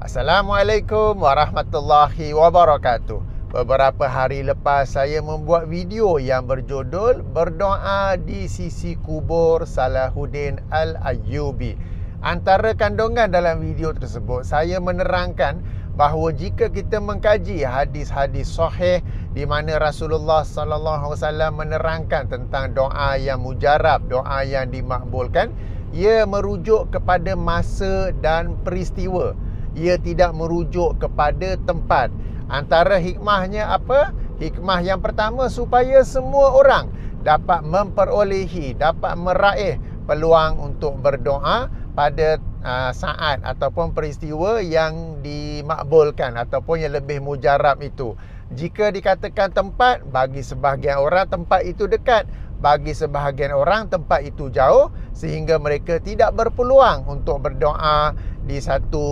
Assalamualaikum warahmatullahi wabarakatuh. Beberapa hari lepas saya membuat video yang berjudul Berdoa di Sisi Kubur Salahuddin Al-Ayyubi. Antara kandungan dalam video tersebut, saya menerangkan bahawa jika kita mengkaji hadis-hadis sahih di mana Rasulullah sallallahu alaihi wasallam menerangkan tentang doa yang mujarab, doa yang dimakbulkan, ia merujuk kepada masa dan peristiwa. Ia tidak merujuk kepada tempat. Antara hikmahnya apa? Hikmah yang pertama, supaya semua orang dapat memperolehi, dapat meraih peluang untuk berdoa pada saat ataupun peristiwa yang dimakbulkan ataupun yang lebih mujarab itu. Jika dikatakan tempat, bagi sebahagian orang tempat itu dekat, bagi sebahagian orang tempat itu jauh, sehingga mereka tidak berpeluang untuk berdoa di satu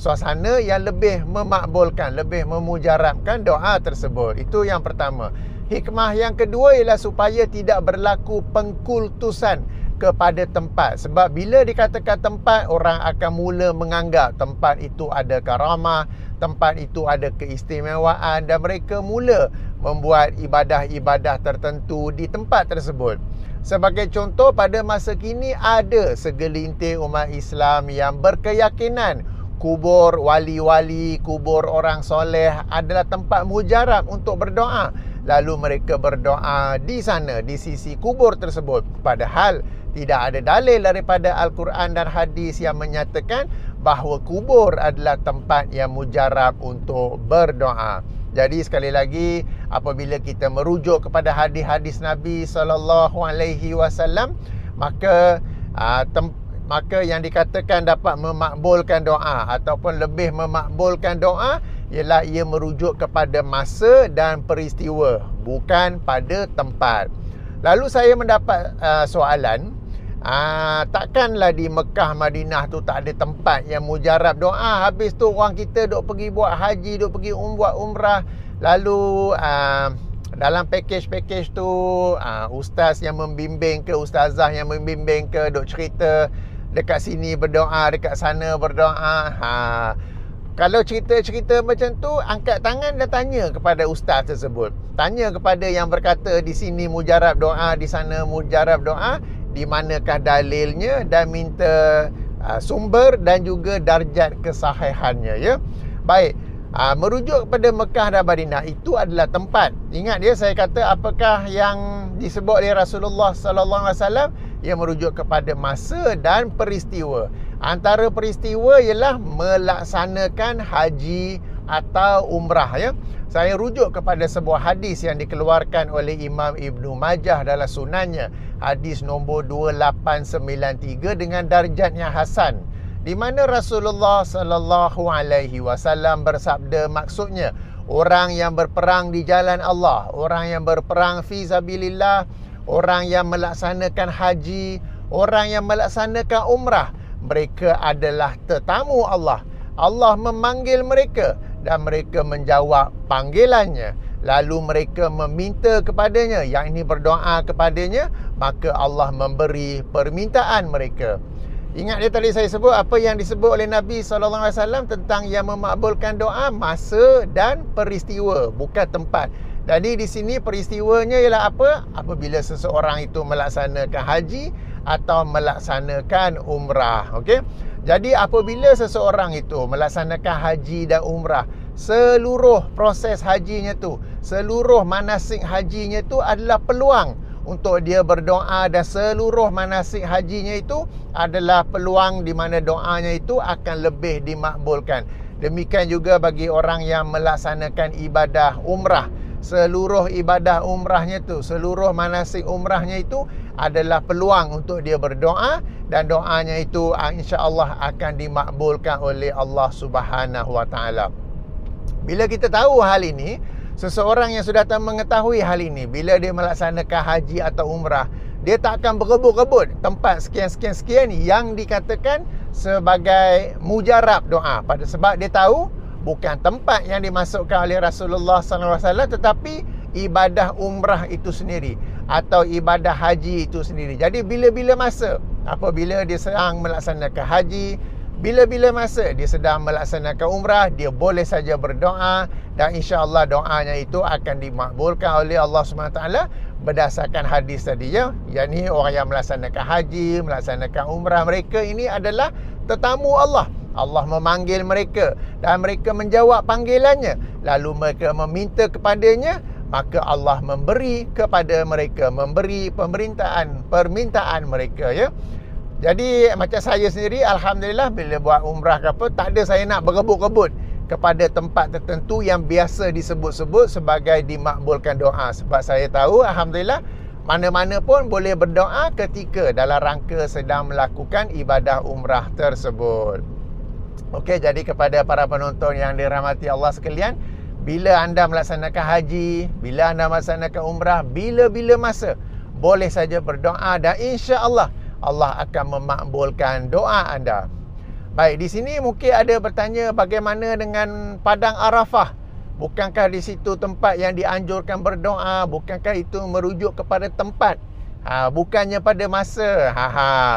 suasana yang lebih memakbulkan, lebih memujarabkan doa tersebut. Itu yang pertama. Hikmah yang kedua ialah supaya tidak berlaku pengkultusan kepada tempat. Sebab bila dikatakan tempat, orang akan mula menganggap tempat itu ada karamah, tempat itu ada keistimewaan, dan mereka mula membuat ibadah-ibadah tertentu di tempat tersebut. Sebagai contoh, pada masa kini ada segelintir umat Islam yang berkeyakinan kubur wali-wali, kubur orang soleh adalah tempat mujarab untuk berdoa. Lalu mereka berdoa di sana, di sisi kubur tersebut. Padahal tidak ada dalil daripada Al-Quran dan hadis yang menyatakan bahawa kubur adalah tempat yang mujarab untuk berdoa. Jadi sekali lagi, apabila kita merujuk kepada hadis-hadis Nabi SAW, maka yang dikatakan dapat memakbulkan doa ataupun lebih memakbulkan doa ialah ia merujuk kepada masa dan peristiwa, bukan pada tempat. Lalu saya mendapat soalan, takkanlah di Mekah, Madinah tu tak ada tempat yang mujarab doa? Habis tu orang kita duk pergi buat haji, duk pergi buat umrah, lalu dalam pakej-pakej tu ustaz yang membimbing ke, ustazah yang membimbing ke, duk cerita dekat sini berdoa, dekat sana berdoa. Kalau cerita-cerita macam tu, angkat tangan dan tanya kepada ustaz tersebut. Tanya kepada yang berkata di sini mujarab doa, di sana mujarab doa, di manakah dalilnya, dan minta sumber dan juga darjat kesahihannya, ya. Baik, merujuk kepada Mekah dan Madinah itu adalah tempat. Ingat dia, saya kata apakah yang disebut oleh Rasulullah sallallahu alaihi wasallam, ia merujuk kepada masa dan peristiwa. Antara peristiwa ialah melaksanakan haji atau umrah, ya. Saya rujuk kepada sebuah hadis yang dikeluarkan oleh Imam Ibnu Majah dalam sunannya, hadis nombor 2893 dengan darjatnya hasan, di mana Rasulullah sallallahu alaihi wasallam bersabda, maksudnya orang yang berperang di jalan Allah, orang yang berperang fi sabilillah, orang yang melaksanakan haji, orang yang melaksanakan umrah, mereka adalah tetamu Allah. Allah memanggil mereka dan mereka menjawab panggilannya. Lalu mereka meminta kepadanya, yang ini berdoa kepadanya, maka Allah memberi permintaan mereka. Ingat dia tadi saya sebut apa yang disebut oleh Nabi SAW tentang yang memakbulkan doa, masa dan peristiwa, bukan tempat. Jadi di sini peristiwanya ialah apa? Apabila seseorang itu melaksanakan haji atau melaksanakan umrah. Okey. Jadi apabila seseorang itu melaksanakan haji dan umrah, seluruh proses hajinya tu, seluruh manasik hajinya tu adalah peluang untuk dia berdoa, dan seluruh manasik hajinya itu adalah peluang di mana doanya itu akan lebih dimakbulkan. Demikian juga bagi orang yang melaksanakan ibadah umrah. Seluruh ibadah umrahnya tu, seluruh manasik umrahnya itu adalah peluang untuk dia berdoa, dan doanya itu insya-Allah akan dimakbulkan oleh Allah Subhanahu Wa Taala. Bila kita tahu hal ini, seseorang yang sudah mengetahui hal ini, bila dia melaksanakan haji atau umrah, dia tak akan berebut-rebut tempat sekian-sekian-sekian yang dikatakan sebagai mujarab doa, pada sebab dia tahu bukan tempat yang dimasukkan oleh Rasulullah SAW, tetapi ibadah umrah itu sendiri atau ibadah haji itu sendiri. Jadi bila-bila masa, apabila dia sedang melaksanakan haji, bila-bila masa dia sedang melaksanakan umrah, dia boleh saja berdoa, dan insya-Allah doanya itu akan dimakbulkan oleh Allah SWT berdasarkan hadis tadi ya. Yakni orang yang melaksanakan haji, melaksanakan umrah, mereka ini adalah tetamu Allah. Allah memanggil mereka dan mereka menjawab panggilannya, lalu mereka meminta kepadanya, maka Allah memberi kepada mereka, memberi permintaan mereka ya. Jadi macam saya sendiri, alhamdulillah, bila buat umrah ke apa, tak ada saya nak berebut-rebut kepada tempat tertentu yang biasa disebut-sebut sebagai dimakbulkan doa. Sebab saya tahu, alhamdulillah, mana-mana pun boleh berdoa ketika dalam rangka sedang melakukan ibadah umrah tersebut. Okey, jadi kepada para penonton yang dirahmati Allah sekalian, bila anda melaksanakan haji, bila anda melaksanakan umrah, bila-bila masa boleh saja berdoa, dan insya-Allah Allah akan memakbulkan doa anda. Baik, di sini mungkin ada bertanya, bagaimana dengan Padang Arafah? Bukankah di situ tempat yang dianjurkan berdoa? Bukankah itu merujuk kepada tempat? Bukannya pada masa.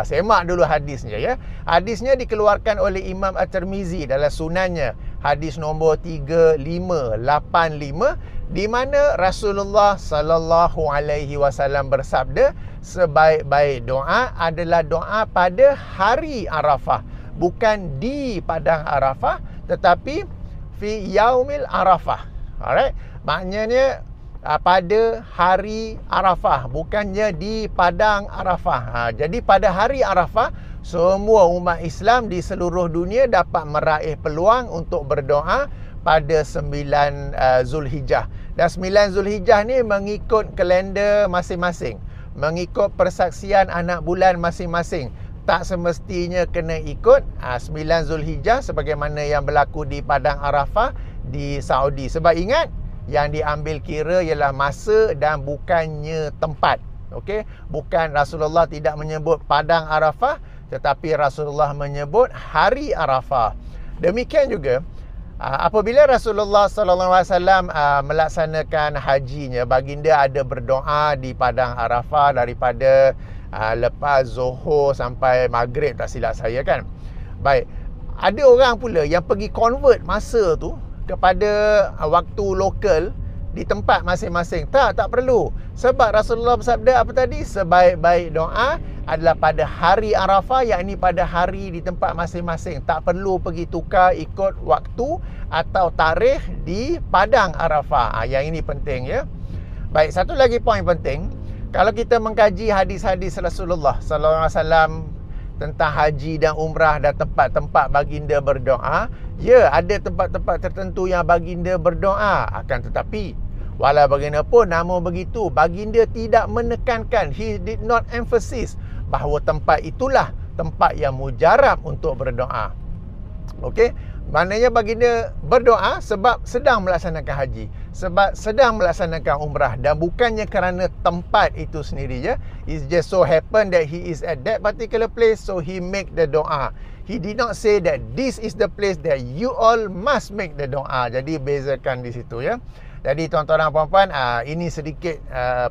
Semak dulu hadisnya ya. Hadisnya dikeluarkan oleh Imam At-Tirmizi dalam sunannya, hadis nombor 3585, di mana Rasulullah sallallahu alaihi wasallam bersabda, sebaik-baik doa adalah doa pada hari Arafah, bukan di padang Arafah, tetapi fi yaumil Arafah. Alright, maknanya pada hari Arafah, bukannya di padang Arafah. Jadi pada hari Arafah, semua umat Islam di seluruh dunia dapat meraih peluang untuk berdoa pada 9 Zulhijjah. Dan 9 Zulhijjah ni mengikut kalender masing-masing, mengikut persaksian anak bulan masing-masing. Tak semestinya kena ikut 9 Zulhijjah sebagaimana yang berlaku di Padang Arafah di Saudi. Sebab ingat, yang diambil kira ialah masa dan bukannya tempat. Okey, bukan, Rasulullah tidak menyebut Padang Arafah, tetapi Rasulullah menyebut hari Arafah. Demikian juga apabila Rasulullah sallallahu alaihi wasallam melaksanakan hajinya, baginda ada berdoa di Padang Arafah daripada lepas Zuhur sampai Maghrib, tak silap saya kan. Baik, ada orang pula yang pergi convert masa tu kepada waktu lokal di tempat masing-masing. Tak perlu. Sebab Rasulullah bersabda apa tadi? Sebaik-baik doa adalah pada hari Arafah, yakni pada hari di tempat masing-masing. Tak perlu pergi tukar ikut waktu atau tarikh di Padang Arafah. Yang ini penting ya. Baik, satu lagi poin penting. Kalau kita mengkaji hadis-hadis Rasulullah sallallahu alaihi wasallam tentang haji dan umrah dan tempat-tempat baginda berdoa, ya, ada tempat-tempat tertentu yang baginda berdoa. Akan tetapi walau bagaimanapun, namun begitu, baginda tidak menekankan, he did not emphasize bahawa tempat itulah tempat yang mujarab untuk berdoa. Okey, maknanya baginda berdoa sebab sedang melaksanakan haji, sebab sedang melaksanakan umrah, dan bukannya kerana tempat itu sendiri ya. It just so happen that he is at that particular place, so he make the doa. He did not say that this is the place that you all must make the doa. Jadi bezakan di situ ya. Jadi tuan-tuan dan puan-puan, ini sedikit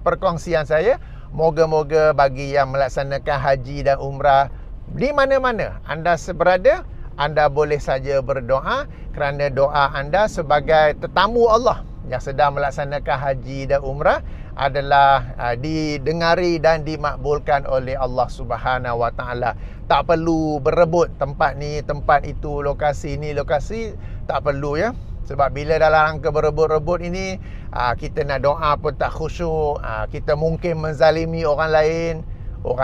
perkongsian saya. Moga-moga bagi yang melaksanakan haji dan umrah di mana-mana anda berada, anda boleh saja berdoa, kerana doa anda sebagai tetamu Allah yang sedang melaksanakan haji dan umrah adalah didengari dan dimakbulkan oleh Allah Subhanahu Wa Taala. Tak perlu berebut tempat ni, tempat itu, lokasi ni, lokasi, tak perlu ya. Sebab bila dalam rangka berebut-rebut ini, kita nak doa pun tak khusyuk, kita mungkin menzalimi orang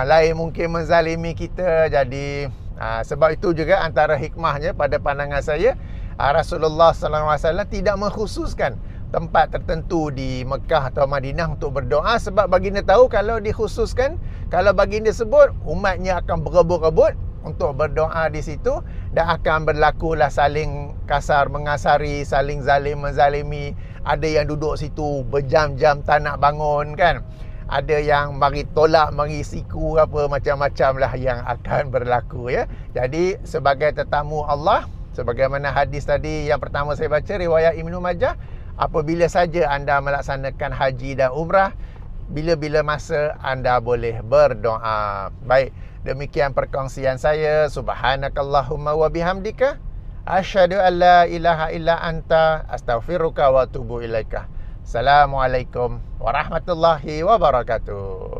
lain mungkin menzalimi kita. Jadi sebab itu juga antara hikmahnya pada pandangan saya, Rasulullah sallallahu alaihi wasallam tidak mengkhususkan tempat tertentu di Mekah atau Madinah untuk berdoa, sebab baginda tahu kalau dikhususkan, kalau baginda sebut, umatnya akan berebut-rebut untuk berdoa di situ, dan akan berlakulah saling kasar mengasari, saling zalim menzalimi. Ada yang duduk situ berjam-jam tak nak bangun kan, ada yang mari tolak, mari siku, apa macam-macam lah yang akan berlaku ya. Jadi sebagai tetamu Allah, sebagaimana hadis tadi yang pertama saya baca, riwayat Ibnu Majah, apabila saja anda melaksanakan haji dan umrah, bila-bila masa anda boleh berdoa. Baik, Demikian perkongsian saya. Subhanakallahumma wa bihamdika asyhadu an la ilaha illa anta astaghfiruka wa atubu ilaika. Assalamualaikum warahmatullahi wabarakatuh.